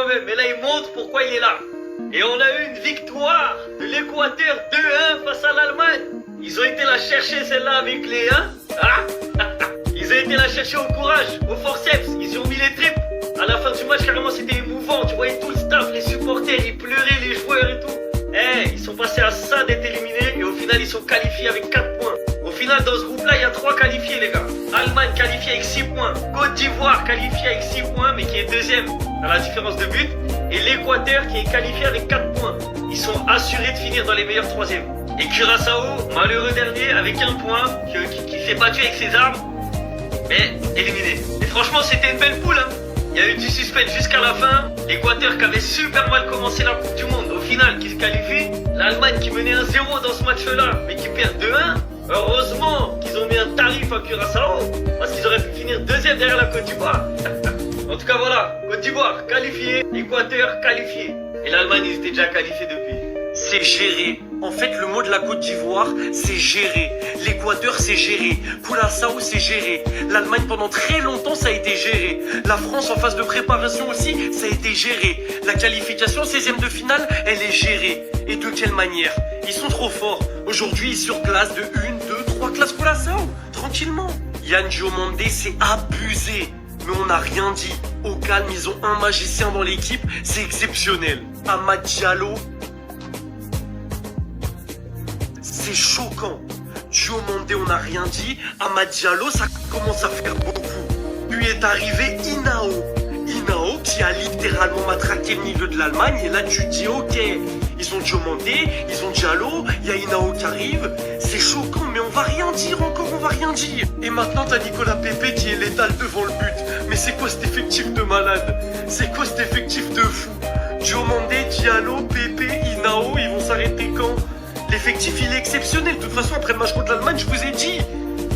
mauvais, mais là il montre pourquoi il est là. Et on a eu une victoire de l'Équateur 2-1 face à l'Allemagne. Ils ont été la chercher celle-là avec les 1. Ils ont été la chercher au courage, au forceps. Ils y ont mis les tripes. À la fin du match, carrément, c'était émouvant. Tu voyais tout le staff, les supporters, ils pleuraient, les joueurs et tout. Ils sont passés à ça d'être éliminés et au final, ils sont qualifiés avec 4 points. Au final, dans ce groupe-là, il y a 3 qualifiés, les gars. Allemagne qualifiée avec 6 points. Côte d'Ivoire qualifiée avec 6 points, mais qui est deuxième à la différence de but. Et l'Équateur qui est qualifié avec 4 points. Ils sont assurés de finir dans les meilleurs troisièmes. Et Curaçao, malheureux dernier, avec 1 point, qui s'est battu avec ses armes, mais éliminé. Et franchement, c'était une belle poule, hein. Il y a eu du suspense jusqu'à la fin. L'Équateur qui avait super mal commencé la Coupe du Monde, au final, qui se qualifie. L'Allemagne qui menait 1-0 dans ce match-là, mais qui perd 2-1. Heureusement qu'ils ont mis un tarif à Curaçao, parce qu'ils auraient pu finir deuxième derrière la Côte d'Ivoire. En tout cas, voilà. Côte d'Ivoire qualifiée, Équateur qualifié. Et l'Allemagne, ils étaient déjà qualifiés depuis. C'est géré. En fait, le mot de la Côte d'Ivoire, c'est gérer. L'Équateur, c'est géré. Curaçao, c'est géré. L'Allemagne, pendant très longtemps, ça a été géré. La France, en phase de préparation aussi, ça a été géré. La qualification 16e de finale, elle est gérée. Et de quelle manière? Ils sont trop forts. Aujourd'hui, ils surclassent de 1, 2, 3 classes Curaçao. Tranquillement. Yann Diomandé, c'est abusé. Mais on n'a rien dit. Au calme, ils ont un magicien dans l'équipe, c'est exceptionnel. Amad Diallo, c'est choquant. Diomandé, on n'a rien dit. Amad Diallo, ça commence à faire beaucoup. Puis est arrivé Inao. Inao qui a littéralement matraqué le milieu de l'Allemagne. Et là, tu te dis, ok, ils ont Diomandé, ils ont Diallo, il y a Inao qui arrive. C'est choquant, mais on va rien dire encore, on va rien dire. Et maintenant, t'as Nicolas Pepe qui est létal devant le but. Mais c'est quoi cet effectif de malade? C'est quoi cet effectif de fou? Diomandé, Diallo, Pepe, Inao, ils vont s'arrêter quand? L'effectif, il est exceptionnel. De toute façon, après le match contre l'Allemagne, je vous ai dit,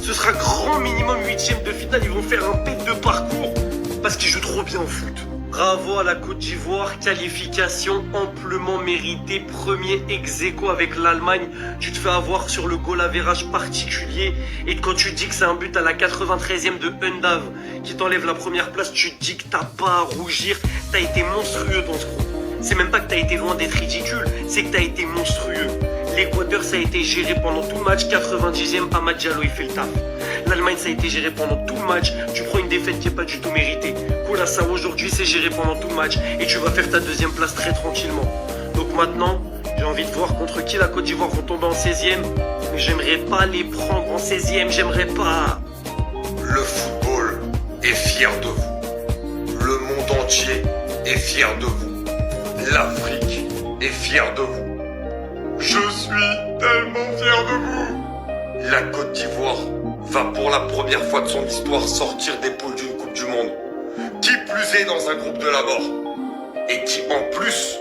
ce sera grand minimum 8e de finale. Ils vont faire un pet de parcours parce qu'ils jouent trop bien au foot. Bravo à la Côte d'Ivoire, qualification amplement méritée, premier ex-aequo avec l'Allemagne. Tu te fais avoir sur le goal average particulier. Et quand tu dis que c'est un but à la 93e de Undav qui t'enlève la première place, tu te dis que t'as pas à rougir. T'as été monstrueux dans ce groupe. C'est même pas que t'as été loin d'être ridicule, c'est que t'as été monstrueux. L'Équateur, ça a été géré pendant tout le match. 90e, Amad Diallo, il fait le taf. L'Allemagne, ça a été géré pendant tout le match. Tu prends une défaite qui n'est pas du tout méritée. Curaçao, aujourd'hui, c'est géré pendant tout le match. Et tu vas faire ta deuxième place très tranquillement. Donc maintenant, j'ai envie de voir contre qui la Côte d'Ivoire vont tomber en 16e. Mais j'aimerais pas les prendre en 16e, j'aimerais pas. Le football est fier de vous. Le monde entier est fier de vous. L'Afrique est fière de vous. Je suis tellement fier de vous. La Côte d'Ivoire va pour la première fois de son histoire sortir des poules d'une Coupe du Monde. Qui plus est dans un groupe de la mort. Et qui en plus,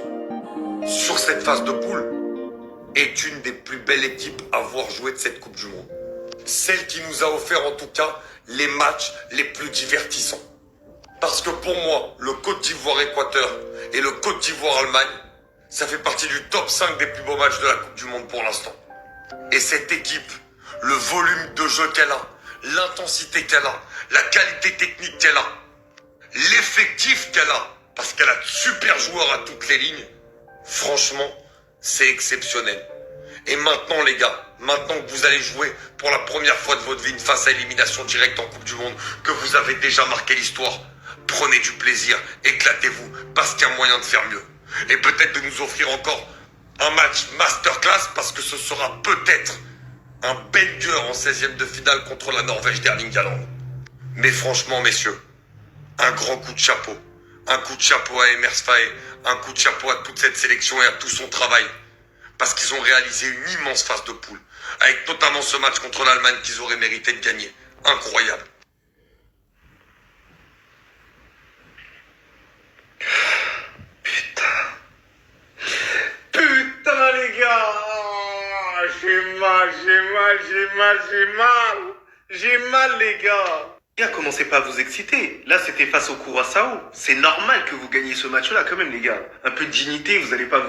sur cette phase de poule, est une des plus belles équipes à voir jouer de cette Coupe du Monde. Celle qui nous a offert en tout cas les matchs les plus divertissants. Parce que pour moi, le Côte d'Ivoire-Équateur et le Côte d'Ivoire-Allemagne, ça fait partie du top 5 des plus beaux matchs de la Coupe du Monde pour l'instant. Et cette équipe, le volume de jeu qu'elle a, l'intensité qu'elle a, la qualité technique qu'elle a, l'effectif qu'elle a, parce qu'elle a de super joueurs à toutes les lignes, franchement, c'est exceptionnel. Et maintenant les gars, maintenant que vous allez jouer pour la première fois de votre vie une phase à élimination directe en Coupe du Monde, que vous avez déjà marqué l'histoire, prenez du plaisir, éclatez-vous, parce qu'il y a moyen de faire mieux. Et peut-être de nous offrir encore un match masterclass, parce que ce sera peut-être un banger en 16e de finale contre la Norvège d'Erling Haaland. Mais franchement, messieurs, un grand coup de chapeau. Un coup de chapeau à Emers Faé, un coup de chapeau à toute cette sélection et à tout son travail. Parce qu'ils ont réalisé une immense phase de poule, avec notamment ce match contre l'Allemagne qu'ils auraient mérité de gagner. Incroyable. Putain les gars, j'ai mal les gars. Les gars, commencez pas à vous exciter. Là, c'était face au Curaçao. C'est normal que vous gagniez ce match-là quand même les gars. Un peu de dignité, vous allez pas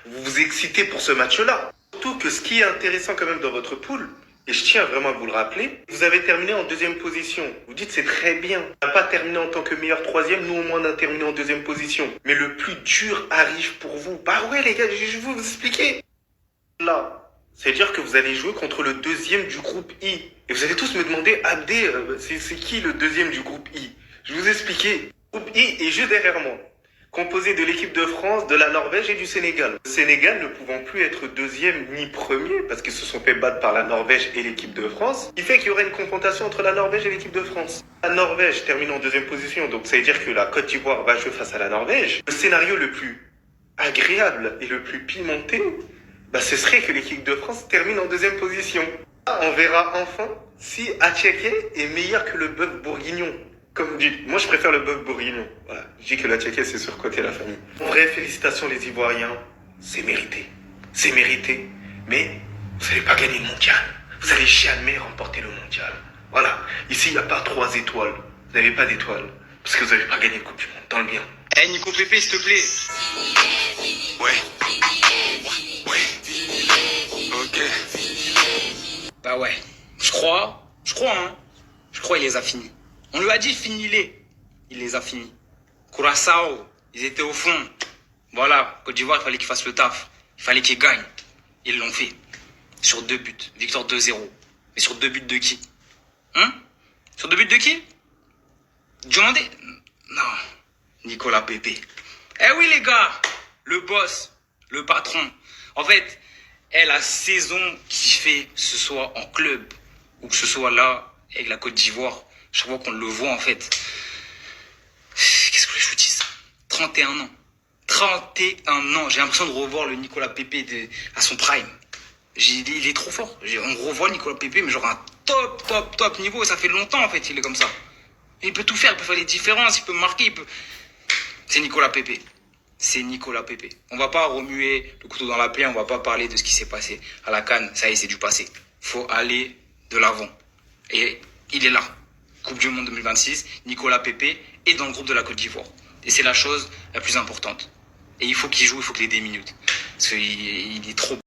vous exciter pour ce match-là. Surtout que ce qui est intéressant quand même dans votre poule, Et je tiens vraiment à vous le rappeler, vous avez terminé en deuxième position. Vous dites c'est très bien. On n'a pas terminé en tant que meilleur troisième, nous au moins on a terminé en deuxième position. Mais le plus dur arrive pour vous. Bah ouais les gars, je vais vous expliquer. Là, c'est-à-dire que vous allez jouer contre le deuxième du groupe I. Et vous allez tous me demander, Abdé, c'est qui le deuxième du groupe I? Je vais vous expliquer. Le groupe I est juste derrière moi. Composé de l'équipe de France, de la Norvège et du Sénégal. Le Sénégal ne pouvant plus être deuxième ni premier, parce qu'ils se sont fait battre par la Norvège et l'équipe de France, il fait qu'il y aurait une confrontation entre la Norvège et l'équipe de France. La Norvège termine en deuxième position, donc ça veut dire que la Côte d'Ivoire va jouer face à la Norvège. Le scénario le plus agréable et le plus pimenté, bah, ce serait que l'équipe de France termine en deuxième position. On verra enfin si Attiéké est meilleur que le bœuf bourguignon. Comme vous dites, moi je préfère le bœuf bourguignon. Voilà, je dis que l'Attiéké c'est surcoté la famille. En vrai, félicitations les Ivoiriens, c'est mérité. C'est mérité, mais vous n'allez pas gagner le mondial. Vous allez jamais remporter le mondial. Voilà, ici il n'y a pas 3 étoiles. Vous n'avez pas d'étoiles, parce que vous n'avez pas gagné le Coupe du Monde, dans le bien. Eh Nico Pépé, s'il te plaît. Ouais. Ok. Bah ouais. Je crois, il les a finis. On lui a dit finis-les. Il les a finis. Curaçao, ils étaient au fond. Voilà, Côte d'Ivoire, il fallait qu'ils fassent le taf. Il fallait qu'ils gagnent. Ils l'ont fait. Sur 2 buts. Victoire 2-0. Mais sur 2 buts de qui? Sur 2 buts de qui? Diomandé? Non. Nicolas Pépé. Eh oui les gars, le boss, le patron. En fait, la saison qui fait, que ce soit en club ou que ce soit là avec la Côte d'Ivoire, chaque fois qu'on le voit en fait. Qu'est-ce que je vous dise? 31 ans. 31 ans. J'ai l'impression de revoir le Nicolas Pépé à son prime. Il est trop fort. On revoit Nicolas Pépé, mais genre un top niveau. Ça fait longtemps en fait, il est comme ça. Il peut tout faire, il peut faire les différences, il peut marquer, C'est Nicolas Pépé. C'est Nicolas Pépé. On va pas remuer le couteau dans la plaie, on va pas parler de ce qui s'est passé à la CAN. Ça y est, c'est du passé. Faut aller de l'avant. Et il est là. Coupe du Monde 2026, Nicolas Pépé est dans le groupe de la Côte d'Ivoire. Et c'est la chose la plus importante. Et il faut qu'il joue, il faut qu'il ait des minutes. Parce qu'il est trop